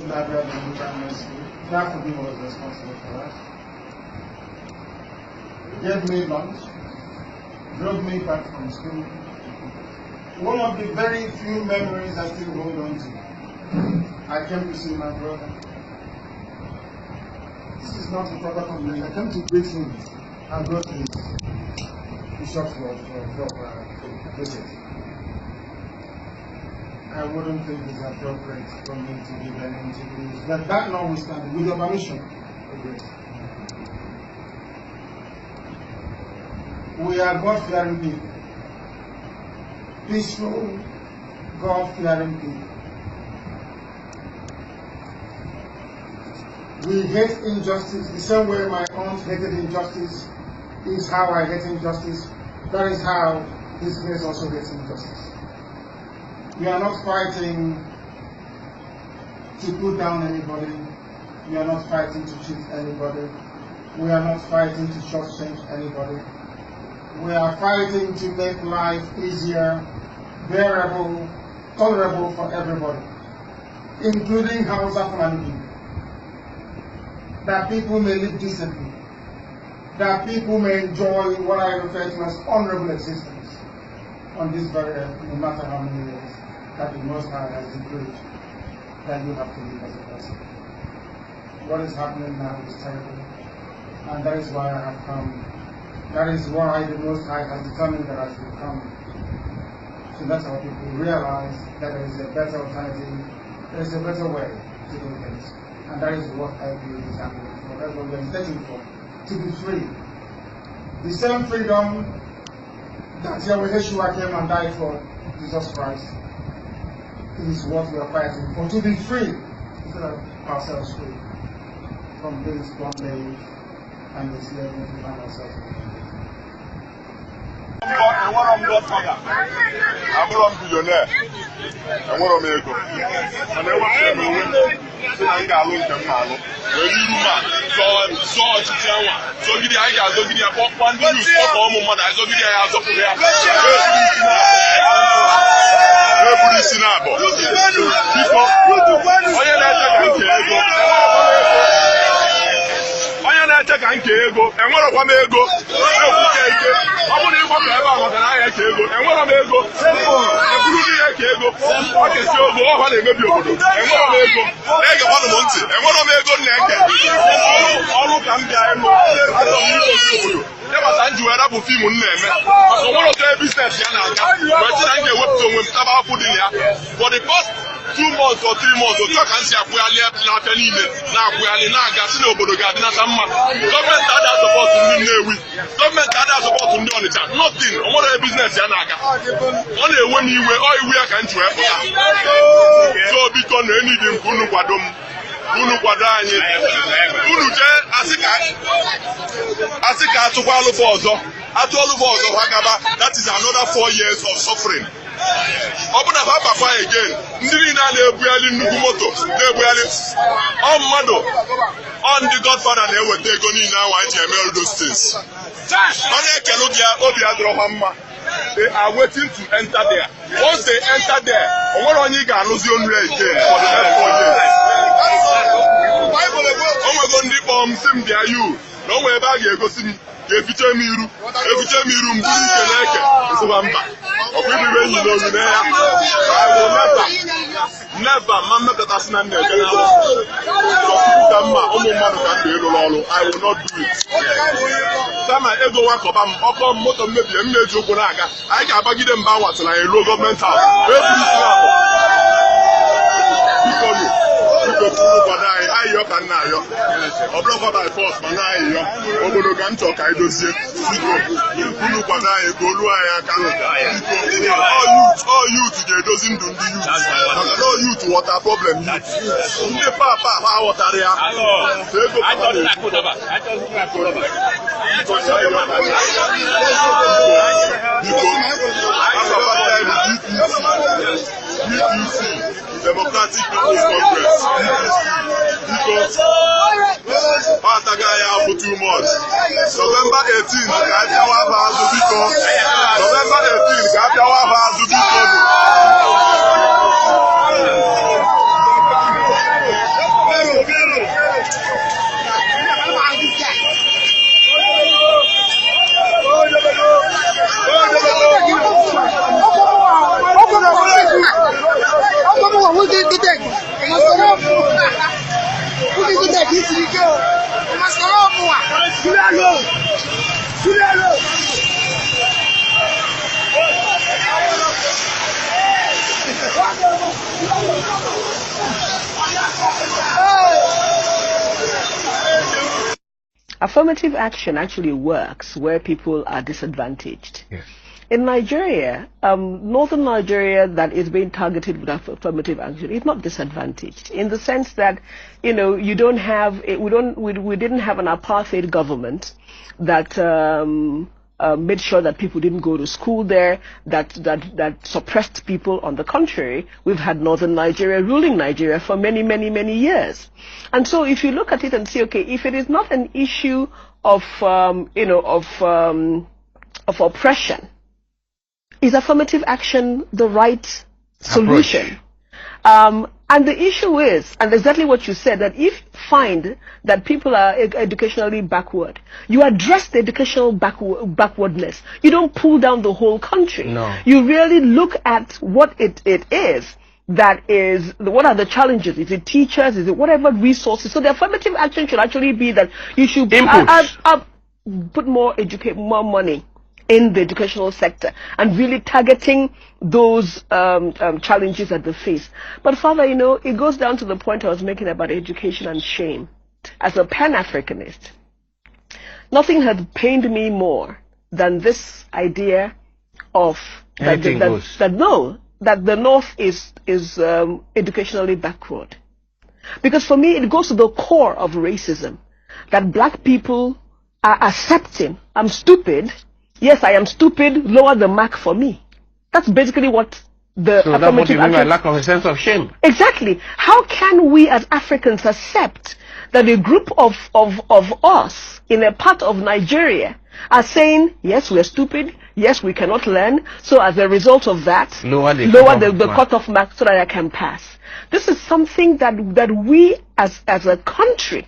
library and primary school. That could be was responsible for that. Gave me lunch, drove me back from school. One of the very few memories I still hold on to. I came to see my brother. This is not a proper compliment. I came to greet him and brought his bishop for visit. I wouldn't think it's appropriate for me to give an interview. But that notwithstanding, with your permission, we are God-fearing people. Peaceful, God-fearing people. We hate injustice the same way my aunt hated injustice is how I hate injustice. That is how this place also hates injustice. We are not fighting to put down anybody. We are not fighting to cheat anybody. We are not fighting to shortchange anybody. We are fighting to make life easier, bearable, tolerable for everybody, including Hausa family. That people may live decently, that people may enjoy what I refer to as honorable existence on this very earth, no matter how many years that the Most High has decreed that you have to live as a person. What is happening now is terrible, and that is why I have come. That is why the Most High has determined that I should come to let our people realize that there is a better alternative, there is a better way to do things. And that is what I feel is happening for everyone we are searching for, to be free. The same freedom that Yahweh Yeshua came and died for, Jesus Christ, is what we are fighting for, to be free, instead of ourselves free from this bondage and the slavery we find ourselves in. I'm a billionaire. I'm a ego. And I was saying, I got a look at Malo. Where you saw Chichawa. So, I got to get a pop one news for all moment. I saw the house of the every sinabo. Take and ego, and what of one ego? I want to walk about an eye ego, and what of ego? Ego, I can show you all they may be able to. And what of ego? Egg of one month, and what of ego naked? All of them, I don't know. Never send you a double film on them. So one of their business, but I get what to with about food in here. For the past 2 months or 3 months, or talk and see if we are left now, now we are in a casino, but we got government that support to me, government that support to me on the chat. Nothing. What a business, Yanaga. Only when you were all we are country. So because any of them couldn't quadrum. That is another 4 years of suffering. Open up Papa again. On the Godfather, they were taken in now. I tell all those things. They are waiting to enter there. Once they enter there, what on you can lose your again for the next 4 years. Oh my God, the bomb sim there you. No way back here go see. If you tell me room, it's a bamba. Or maybe when you know me there, I will never, Mama that has none there. I will not do it. Time I ever walk up, I'm up on motor maybe a major Bonaga. I can't bag them backwards and I low government house. By force, man, all you today doesn't do the youth. No youth water problem. The papa water there. I don't like whatever. I don't like whatever. Democratic People's Congress. Because Patagaya for 2 months. November 18th, Kapiawa Bazubiko. November 18th, Kapiawa Bazubiko. Affirmative action actually works where people are disadvantaged. Yes. In Nigeria, northern Nigeria that is being targeted with affirmative action is not disadvantaged in the sense that, you don't have, we didn't have an apartheid government that made sure that people didn't go to school there, that suppressed people. On the contrary, we've had northern Nigeria ruling Nigeria for many, many, many years. And so if you look at it and say, okay, if it is not an issue of oppression, is affirmative action the right solution? And the issue is, and exactly what you said, that if you find that people are educationally backward, you address the educational backwardness. You don't pull down the whole country. No. You really look at what it is. That is, what are the challenges? Is it teachers? Is it whatever resources? So the affirmative action should actually be that you should put more money in the educational sector and really targeting those challenges that they face. But Father, it goes down to the point I was making about education and shame. As a Pan-Africanist, nothing has pained me more than this idea of that the North is educationally backward. Because for me, it goes to the core of racism, that black people are accepting, I'm stupid. Yes, I am stupid. Lower the mark for me. That's basically what the so that's what you mean by lack of a sense of shame. Exactly. How can we as Africans accept that a group of us in a part of Nigeria are saying, yes, we're stupid, yes, we cannot learn, so as a result of that, lower the cutoff mark so that I can pass. This is something that we as a country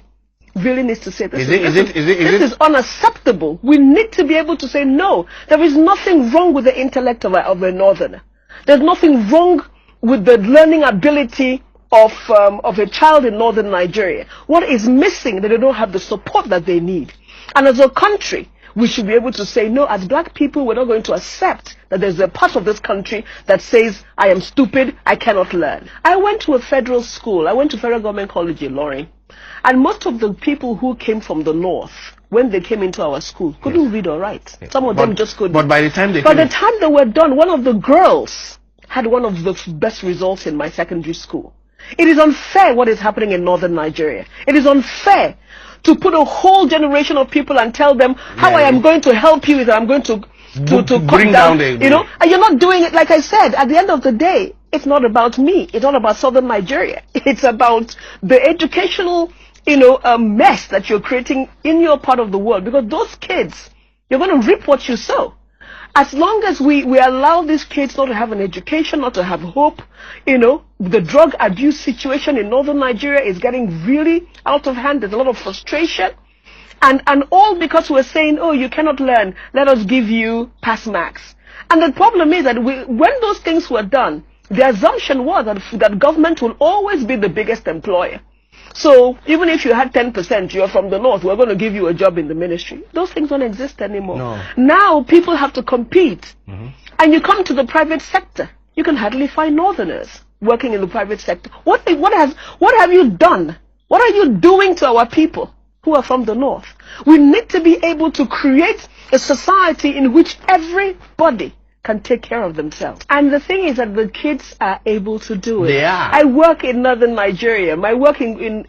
really needs to say, this is unacceptable. We need to be able to say, no, there is nothing wrong with the intellect of a northerner. There's nothing wrong with the learning ability of a child in northern Nigeria. What is missing, that they don't have the support that they need. And as a country, we should be able to say, no, as black people, we're not going to accept that there's a part of this country that says, I am stupid, I cannot learn. I went to a federal school. I went to Federal Government College in Lorraine. And most of the people who came from the north, when they came into our school, couldn't read or write. Some of them just couldn't. But by the time they were done, one of the girls had one of the best results in my secondary school. It is unfair what is happening in northern Nigeria. It is unfair to put a whole generation of people and tell them how I am going to help you is that I'm going to bring down the, and you're not doing it. Like I said, at the end of the day, it's not about me. It's not about southern Nigeria. It's about the educational, mess that you're creating in your part of the world. Because those kids, you're going to reap what you sow. As long as we allow these kids not to have an education, not to have hope, the drug abuse situation in northern Nigeria is getting really out of hand. There's a lot of frustration. And all because we're saying, oh, you cannot learn, let us give you pass marks. And the problem is that when those things were done, the assumption was that government will always be the biggest employer. So even if you had 10%, you're from the north, we're going to give you a job in the ministry. Those things don't exist anymore. No. Now people have to compete. Mm-hmm. And you come to the private sector, you can hardly find northerners working in the private sector. What have you done? What are you doing to our people who are from the north? We need to be able to create a society in which everybody can take care of themselves. And the thing is that the kids are able to do it. They are. I work in northern Nigeria. My work in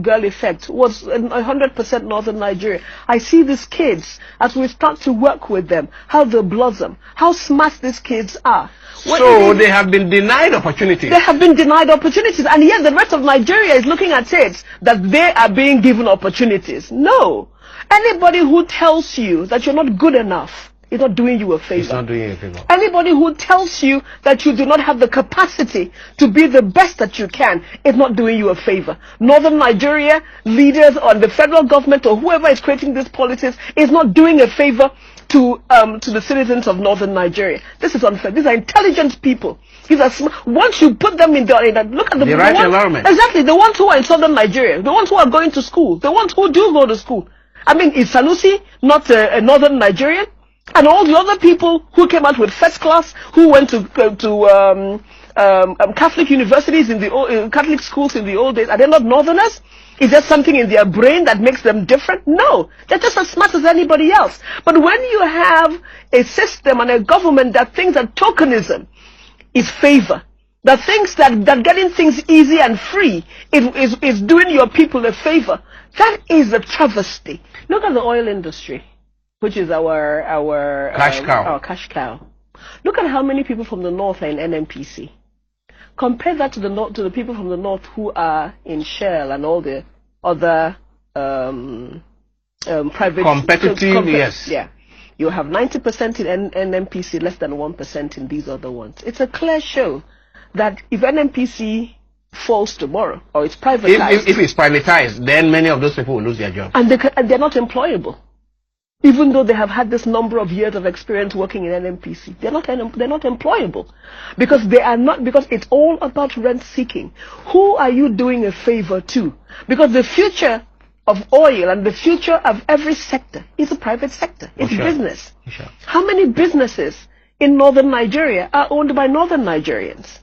Girl Effect was 100% northern Nigeria. I see these kids, as we start to work with them, how they blossom, how smart these kids are. So they have been denied opportunities. They have been denied opportunities, and yet the rest of Nigeria is looking at it that they are being given opportunities. No. Anybody who tells you that you're not good enough is not doing you a favor. It's not doing you a favor. Anybody who tells you that you do not have the capacity to be the best that you can is not doing you a favor. Northern Nigeria leaders or the federal government or whoever is creating these policies is not doing a favor to the citizens of northern Nigeria. This is unfair. These are intelligent people. These are once you put them in that, look at the right environment. Exactly, the ones who are in southern Nigeria, the ones who are going to school, the ones who do go to school. I mean, is Sanusi not a northern Nigerian? And all the other people who came out with first class, who went to Catholic universities in the Catholic schools in the old days, are they not northerners? Is there something in their brain that makes them different? No, they're just as smart as anybody else. But when you have a system and a government that thinks that tokenism is favor, that thinks that getting things easy and free is doing your people a favor, that is a travesty. Look at the oil industry, which is our cash cow. Our cash cow. Look at how many people from the north are in NNPC. Compare that to the people from the north who are in Shell and all the other private competitive. Yes. Yeah, you have 90% in NNPC, less than 1% in these other ones. It's a clear show that if NNPC falls tomorrow or it's privatized, if it's privatized, then many of those people will lose their jobs, and they're not employable. Even though they have had this number of years of experience working in NNPC, they're not employable because it's all about rent seeking. Who are you doing a favor to? Because the future of oil and the future of every sector is the private sector. It's business. Sure. How many businesses in northern Nigeria are owned by northern Nigerians?